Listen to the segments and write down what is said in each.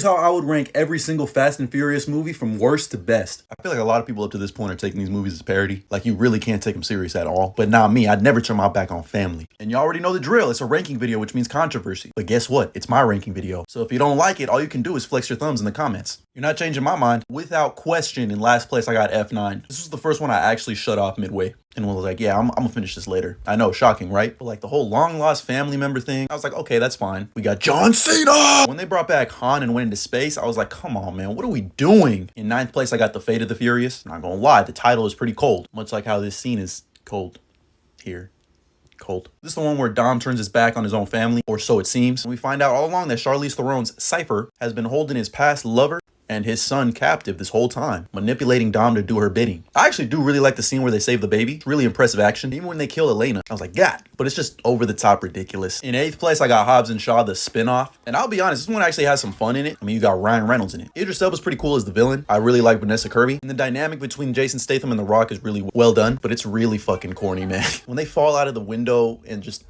Here's how I would rank every single Fast and Furious movie from worst to best. I feel like a lot of people up to this point are taking these movies as parody. Like, you really can't take them serious at all. But not me. I'd never turn my back on family. And you already know the drill. It's a ranking video, which means controversy. But guess what? It's my ranking video. So if you don't like it, all you can do is flex your thumbs in the comments. You're not changing my mind. Without question, in last place, I got F9. This was the first one I actually shut off midway. And was like, yeah, I'm gonna finish this later. I know, shocking, right? But like the whole long lost family member thing, I was like, okay, that's fine. We got John Cena! When they brought back Han and went into space, I was like, come on, man, what are we doing? In ninth place, I got The Fate of the Furious. Not gonna lie, the title is pretty cold. Much like how this scene is cold here. Cold. This is the one where Dom turns his back on his own family, or so it seems. And we find out all along that Charlize Theron's Cypher has been holding his past lover and his son captive this whole time, manipulating Dom to do her bidding. I actually do really like the scene where they save the baby. It's really impressive action. Even when they kill Elena, I was like, God, but it's just over the top ridiculous. In eighth place, I got Hobbs and Shaw, the spinoff. And I'll be honest, this one actually has some fun in it. I mean, you got Ryan Reynolds in it. Idris Elba's pretty cool as the villain. I really like Vanessa Kirby. And the dynamic between Jason Statham and The Rock is really well done, but it's really fucking corny, man. When they fall out of the window and just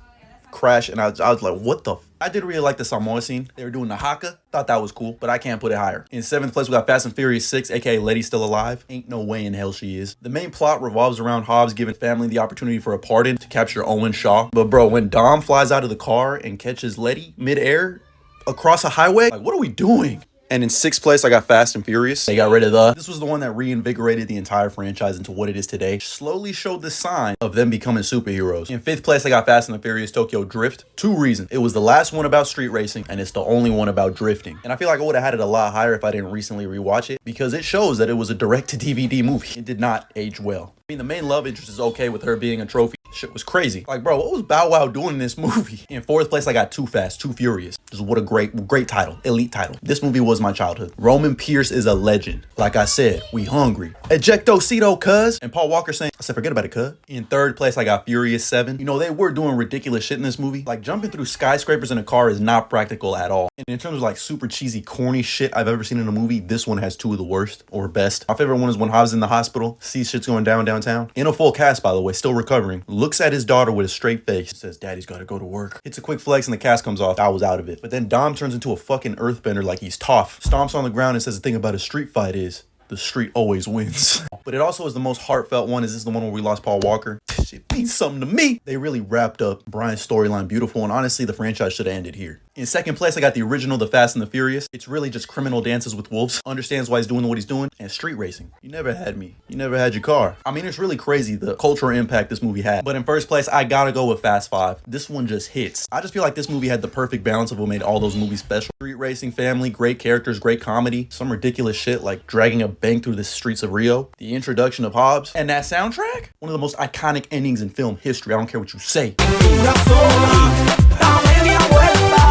crash, and I was like, what the I did really like the Samoa scene. They were doing the haka. Thought that was cool, but I can't put it higher. In seventh place, we got Fast and Furious 6, aka Letty's still alive. Ain't no way in hell she is. The main plot revolves around Hobbs giving family the opportunity for a pardon to capture Owen Shaw. But bro, when Dom flies out of the car and catches Letty midair across a highway, like, what are we doing? And in sixth place, I got Fast and Furious. They got rid of the... This was the one that reinvigorated the entire franchise into what it is today. Slowly showed the sign of them becoming superheroes. In fifth place, I got Fast and the Furious Tokyo Drift. Two reasons. It was the last one about street racing, and it's the only one about drifting. And I feel like I would have had it a lot higher if I didn't recently rewatch it, because it shows that it was a direct-to-DVD movie. It did not age well. I mean, the main love interest is okay with her being a trophy. Shit was crazy. Like, bro, what was Bow Wow doing in this movie? In fourth place, I got Too Fast, Too Furious. Just what a great title. Elite title. This movie was my childhood. Roman Pierce is a legend. Like I said, we hungry. Ejectocito, cuz. And Paul Walker saying, I said, forget about it, cuz. In third place, I got Furious 7. You know, they were doing ridiculous shit in this movie. Like, jumping through skyscrapers in a car is not practical at all. And in terms of like super cheesy, corny shit I've ever seen in a movie, this one has two of the worst or best. My favorite one is when Hobbs is in the hospital, sees shit's going down downtown. In a full cast, by the way, still recovering. Looks at his daughter with a straight face. Says, Daddy's gotta go to work. Hits a quick flex and the cast comes off. I was out of it. But then Dom turns into a fucking earthbender like he's tough. Stomps on the ground and says the thing about a street fight is the street always wins. But it also is the most heartfelt one. Is this the one where we lost Paul Walker? Shit means something to me. They really wrapped up Brian's storyline beautiful, and honestly, the franchise should have ended here. In second place, I got the original The Fast and the Furious. It's really just criminal dances with wolves, understands why he's doing what he's doing, and street racing. You never had me. You never had your car. I mean, it's really crazy the cultural impact this movie had. But in first place, I gotta go with Fast 5. This one just hits. I just feel like this movie had the perfect balance of what made all those movies special. Street racing, family, great characters, great comedy, some ridiculous shit like dragging a bank through the streets of Rio, the introduction of Hobbs, and that soundtrack, one of the most iconic endings in film history. I don't care what you say.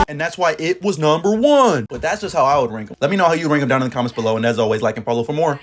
And that's why it was number one. But that's just how I would rank them. Let me know how you rank them down in the comments below. And as always, like and follow for more.